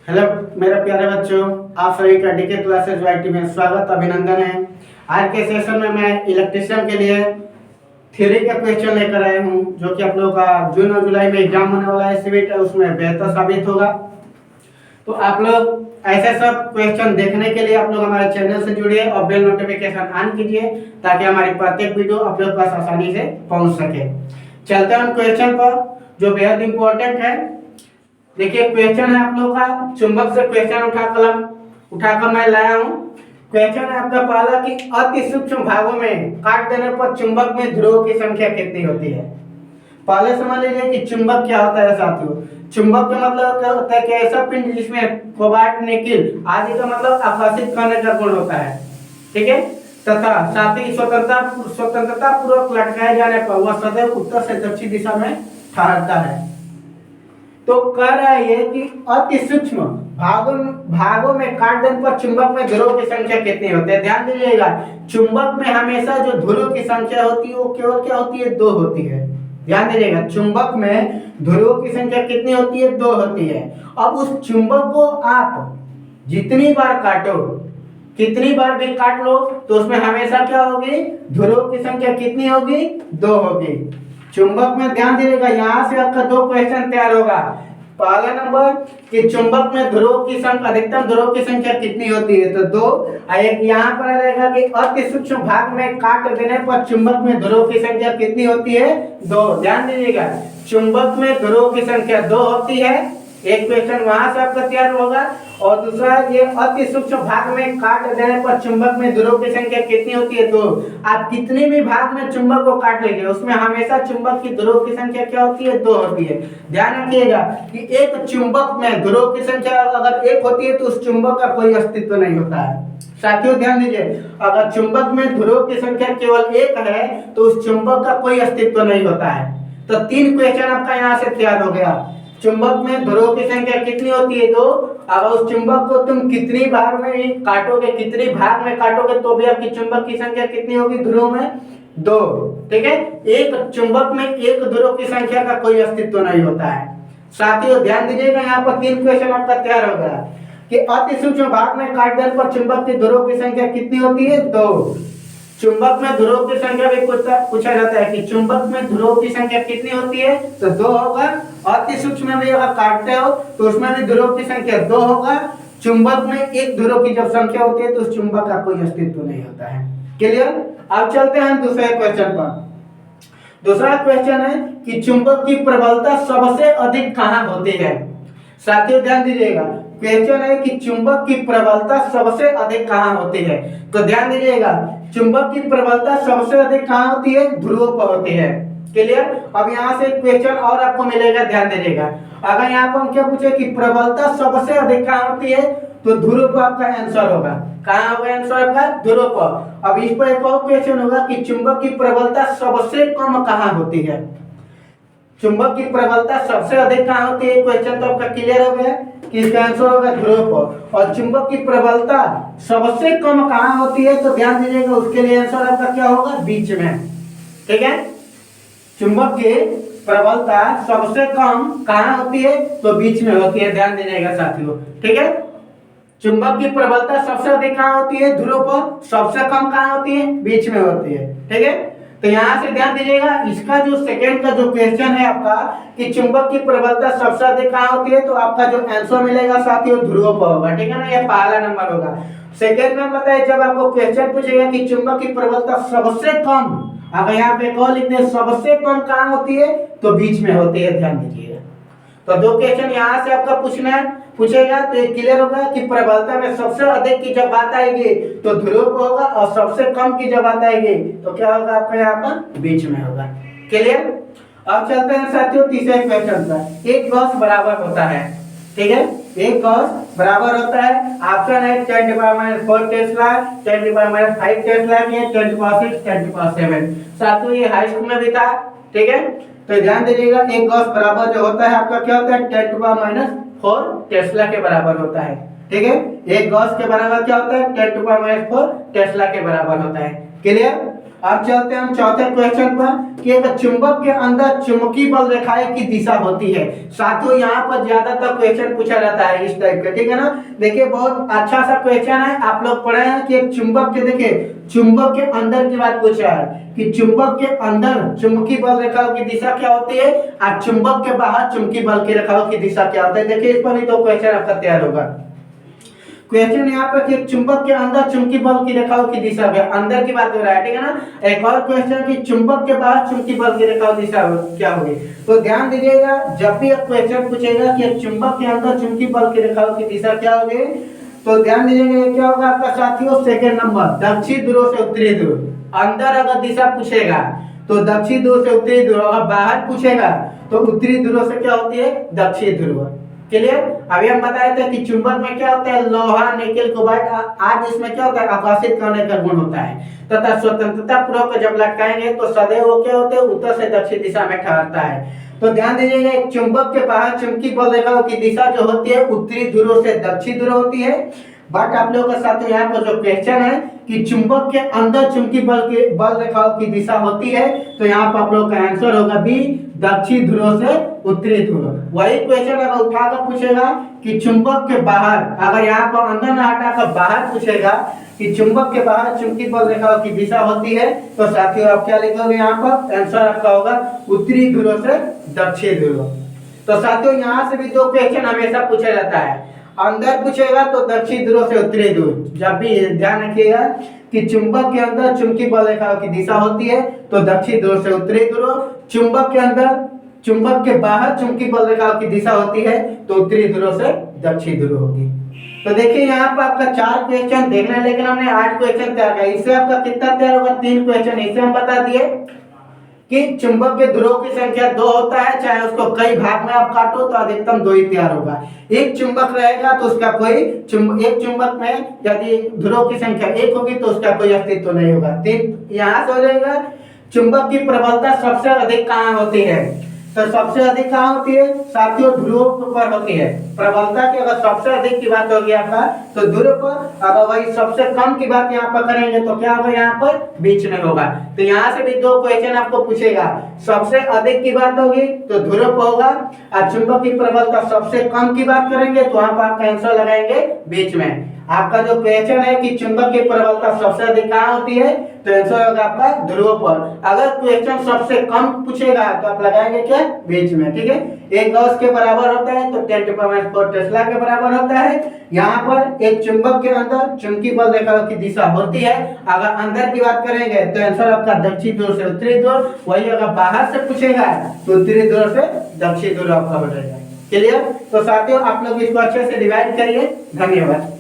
Hello मेरे प्यारे बच्चों, आप सभी का डीके क्लासेस वाईटी में स्वागत अभिनंदन है। आज के सेशन में मैं इलेक्ट्रिशियन के लिए थ्योरी के क्वेश्चन लेकर आया हूं, जो कि आप लोगों का जून और जुलाई में एग्जाम होने वाला है सीबीटी, उसमें बेहतर साबित होगा। तो आप लोग ऐसे सब क्वेश्चन देखने के लिए आप लोग हमारे चैनल से जुड़िए और बेल नोटिफिकेशन ऑन कीजिए, ताकि हमारी प्रत्येक वीडियो आप लोग के पास आसानी से पहुंच सके। चलते हैं हम क्वेश्चन पर, जो बेहद इंपॉर्टेंट है। देखिए क्वेश्चन है आप लोगों का, चुंबक से क्वेश्चन उठाकर मैं लाया हूँ। क्वेश्चन है आपका पहला कि अति सूक्ष्म भागों में काट देने पर चुंबक में ध्रुवों की संख्या कितनी होती है। पहले समझ लीजिए कि चुंबक क्या होता है साथियों। चुंबक का मतलब क्या होता है कि ऐसा पिंड जिसमें कोबाल्ट, निकिल आदि का मतलब आकर्षित करने का गुण होता है, ठीक है। तथा साथ ही स्वतंत्रता पूर्वक लटकाए जाने पर वह सदैव उत्तर से दक्षिण दिशा में ठहरता है। तो कह रहा है ये कि अति सूक्ष्म भागों में काट देने पर चुंबक में ध्रुवों की संख्या कितनी होती है। ध्यान दीजिएगा, चुंबक में हमेशा जो ध्रुवों की संख्या होती है वो केवल क्या होती है, 2 होती है। ध्यान दीजिएगा, चुंबक में ध्रुवों की संख्या कितनी होती है, 2 होती है। अब उस चुंबक को आप जितनी बार काटो, कितनी बार भी काट लो, तो उसमें हमेशा क्या होगी, ध्रुवों की संख्या कितनी होगी, 2 होगी। चुंबक में ध्यान दीजिएगा, यहाँ से आपका 2 क्वेश्चन तैयार होगा। पहला नंबर कि चुंबक में ध्रुवों की संख्या, अधिकतम ध्रुवों की संख्या कितनी होती है, तो 2। और एक यहाँ पर रहेगा कि अति सूक्ष्म भाग में काट देने पर चुंबक में ध्रुवों की संख्या कितनी होती है, 2। ध्यान दीजिएगा, चुंबक में ध्रुवों की संख्या 2 होती है। एक क्वेश्चन वहां से आपका तैयार होगा। और दूसरा, ये अति सूक्ष्म भाग में काट देने पर चुंबक में ध्रुवों की संख्या कितनी होती है, 2। आप कितने भी भाग में चुंबक को काट लीजिए, उसमें हमेशा चुंबक की ध्रुवों की संख्या क्या होती है, 2 होती है। ध्यान रखिएगा कि एक चुंबक में ध्रुवों की संख्या अगर 1 होती है तो उस चुंबक का कोई अस्तित्व नहीं होता है। साथियों ध्यान दीजिए, अगर चुंबक में ध्रुवों की संख्या केवल 1 है तो उस चुंबक का कोई अस्तित्व नहीं होता है। तो 3 क्वेश्चन आपका यहाँ से तैयार हो गया। चुंबक में ध्रुवों की संख्या कितनी होती है, 2। अगर उस चुंबक को तुम कितनी बार में काटोगे, कितनी भाग में काटोगे, तो भी आपकी चुंबक की संख्या कितनी होगी, ध्रुव में 2। ठीक है, एक चुंबक में एक ध्रुव की संख्या का कोई अस्तित्व नहीं होता है। साथियों ध्यान दीजिएगा, यहाँ पर 3 क्वेश्चन आपका तैयार हो गया कि अति सूक्ष्म भाग में काट देने पर चुंबक की ध्रुव की संख्या कितनी होती है, 2। चुंबक में ध्रुव की संख्या भी पूछा जाता है कि चुंबक में ध्रुव की संख्या कितनी होती है, तो 2 होगा। अति सूक्ष्म में भी अगर काटते हो तो उसमें भी ध्रुव की संख्या 2 होगा। चुंबक में एक ध्रुव की जब संख्या होती है तो उस चुंबक का कोई अस्तित्व नहीं होता है। क्लियर। अब चलते हैं दूसरे क्वेश्चन पर। दूसरा क्वेश्चन है कि चुंबक की प्रबलता सबसे अधिक कहाँ होती है। साथियों ध्यान दीजिएगा, क्वेश्चन है कि चुंबक की प्रबलता सबसे अधिक कहाँ होती है। तो ध्यान दीजिएगा, चुंबक की प्रबलता सबसे अधिक कहाँ होती है, ध्रुवों पर होती है। क्लियर। अब यहाँ से क्वेश्चन और आपको मिलेगा, ध्यान दीजिएगा। अगर यहाँ पर हम क्या पूछे कि प्रबलता सबसे अधिक कहाँ होती है, तो ध्रुव पर आपका आंसर होगा। कहाँ होगा आंसर आपका, ध्रुव पर। अब इस पर एक और क्वेश्चन होगा कि चुंबक की प्रबलता सबसे कम कहाँ होती है। चुंबक की प्रबलता सबसे अधिक कहाँ होती है, क्वेश्चन तो आपका क्लियर हो गया कि इसका आंसर होगा ध्रुव पर। और चुंबक की प्रबलता सबसे कम कहाँ होती है, तो ध्यान दीजिएगा, उसके लिए आंसर आपका क्या होगा, बीच में। ठीक है, चुंबक की प्रबलता सबसे कम कहाँ होती है, तो बीच में होती है। ध्यान दीजिएगा साथियों, ठीक है। चुंबक की प्रबलता सबसे अधिक कहाँ होती है, ध्रुव पर। सबसे कम कहाँ होती है, बीच में होती है। ठीक है, तो यहाँ से ध्यान दीजिएगा, इसका जो सेकंड का जो क्वेश्चन है आपका कि चुंबक की प्रबलता सबसे अधिक कहाँ होती है, तो आपका जो आंसर मिलेगा साथियों, ध्रुव पर होगा। ठीक है ना, ये पहला नंबर होगा। सेकंड में बताइए, जब आपको क्वेश्चन पूछेगा कि चुंबक की प्रबलता सबसे कम, अगर यहाँ पे कॉल लिखते सबसे कम कहाँ होती है, तो बीच में होती है। ध्यान दीजिएगा, तो 2 क्वेश्चन यहाँ से आपका पूछेगा, तो ये क्लियर होगा कि प्रबलता में सबसे अधिक की जब बात आएगी तो ध्रुव पर होगा, और सबसे कम की जब बात आएगी तो क्या होगा आपका, यहाँ पर बीच में होगा। क्लियर। अब चलते हैं साथियों तीसरे क्वेश्चन पर। एक गॉस बराबर होता है, ठीक है, एक गॉस बराबर होता है। ऑप्शन है 10⁻⁴ टेस्ला, 10⁻⁵ टेस्ला, 10⁻⁶, 10⁻⁷। साथियों ये हाई स्कूल में भी था। ठीक है, तो ध्यान दीजिएगा, एक गॉस बराबर जो होता है आपका क्या होता है, 10⁻⁴ टेस्ला के बराबर होता है। ठीक है, एक गॉस के बराबर क्या होता है, 10⁻⁴ टेस्ला के बराबर होता है। क्लियर। अब चलते हैं हम चौथे क्वेश्चन पर कि एक चुंबक के अंदर चुंबकीय बल रेखाएं की दिशा होती है। साथियों यहाँ पर ज्यादातर क्वेश्चन पूछा जाता है इस टाइप का, ठीक है ना। देखिए बहुत अच्छा सा क्वेश्चन है, आप लोग पढ़े हैं कि एक चुंबक के, देखिए चुंबक के अंदर की बात पूछा है कि चुंबक के अंदर चुंबकीय बल रेखाओं की दिशा क्या होती है और चुंबक के बाहर चुंबकीय बल की रेखाओं की दिशा क्या होता है। देखिए इस पर भी तो क्वेश्चन आपका तैयार होगा। क्वेश्चन यहाँ पर कि चुंबक के अंदर चुंबकीय बल की रेखाओं की दिशा क्या, अंदर की बात हो रहा है, ठीक है ना। एक और क्वेश्चन कि चुंबक के बाहर चुंबकीय बल की रेखाओं की दिशा क्या होगी। तो ध्यान दीजिएगा, जब भी एक क्वेश्चन पूछेगा कि एक चुंबक के अंदर चुंबकीय बल की रेखाओं की दिशा क्या होगी, तो ध्यान दीजिएगा क्या होगा आपका साथियों, सेकंड नंबर दक्षिण ध्रुव से उत्तरी ध्रुव। अंदर अगर दिशा पूछेगा तो दक्षिण ध्रुव से उत्तरी ध्रुव, अगर बाहर पूछेगा तो उत्तरी ध्रुव से क्या होती है, दक्षिण ध्रुव। क्लियर। अभी हम बताए थे कि चुंबक में क्या होता है, लोहा, निकेल, कोबाल्ट, आज इसमें क्या होता है, आकर्षित करने का गुण होता है तथा स्वतंत्रता पूर्वक जब लटकाएंगे तो सदैव वो क्या होते हैं, उत्तर से दक्षिण दिशा में ठहरता है। तो ध्यान दीजिएगा, एक चुंबक के बाहर चुंबकीय बल रेखाओं की दिशा जो होती है उत्तरी ध्रुव से दक्षिण ध्रुव होती है। बट आप लोगों के साथ यहाँ पर जो क्वेश्चन है कि चुंबक के अंदर चुंबकीय बल रेखाओं की दिशा होती है, तो यहाँ पर आप लोग का आंसर होगा बी, दक्षिण ध्रुव से उत्तरी ध्रुव। वही क्वेश्चन अगर उठाकर पूछेगा कि चुंबक के बाहर, अगर यहाँ पर अंदर न हटाकर बाहर पूछेगा कि चुंबक के बाहर चुंबकीय बल रेखाओं की दिशा होती है, तो साथियों आप क्या लिखोगे, यहाँ पर आंसर आपका होगा उत्तरी ध्रुव से दक्षिण ध्रुव। तो साथियों यहाँ से भी दो क्वेश्चन हमेशा पूछा जाता है, अंदर पूछेगा तो दक्षिण ध्रुव से उत्तरी ध्रुव। जब भी ध्यान रखिएगा कि चुंबक के अंदर चुंबकीय बल रेखाओं की दिशा होती है तो दक्षिण ध्रुव से उत्तरी ध्रुव, चुंबक के अंदर, चुंबक के बाहर चुंबकीय बल रेखाओं की दिशा होती है तो उत्तरी ध्रुव से दक्षिण ध्रुव होगी। तो देखिए यहाँ पर आपका 4 क्वेश्चन देखना है, लेकिन हमने 8 क्वेश्चन तैयार किया। इससे आपका कितना तैयार होगा, 3 क्वेश्चन। इससे हम बता दिए कि चुंबक के ध्रुव की संख्या 2 होता है, चाहे उसको कई भाग में आप काटो तो अधिकतम 2 ही तैयार होगा। एक चुंबक रहेगा तो उसका कोई एक चुंबक में यदि ध्रुव की संख्या 1 होगी तो उसका कोई अस्तित्व नहीं होगा। 3 यहाँ से हो जाएगा। चुंबक की प्रबलता सबसे अधिक कहाँ होती है, तो सबसे अधिक कहाँ होती है साथियों, ध्रुव पर होती है। प्रबलता की अगर सबसे अधिक की बात होगी आपका तो ध्रुव पर, अगर वही सबसे कम की बात यहाँ पर करेंगे तो क्या होगा, यहाँ पर बीच में होगा। तो यहाँ से भी 2 क्वेश्चन आपको पूछेगा, सबसे अधिक की बात होगी तो ध्रुव पर होगा, और चुंबक की प्रबलता सबसे कम की बात करेंगे तो वहां पर आपका आंसर लगाएंगे बीच में। आपका जो क्वेश्चन है कि चुंबक की प्रबलता सबसे अधिक कहाँ होती है, तो आंसर होगा आपका ध्रुव पर। अगर क्वेश्चन सबसे कम पूछेगा तो आप लगाएंगे क्या, बीच में, ठीक है। 1 गॉस के बराबर होता है तो 10⁻⁴ टेस्ला के बराबर होता है। यहाँ पर एक चुंबक के अंदर चुंबकीय बल रेखाओं की दिशा होती है। अगर अंदर की बात करेंगे तो आंसर आपका दक्षिण ध्रुव से उत्तरी ध्रुव, वही अगर बाहर से पूछेगा तो उत्तरी ध्रुव से दक्षिण ध्रुव आपका हो जाएगा। क्लियर। तो साथियों आप लोग इसको अच्छे से डिवाइड करिए। धन्यवाद।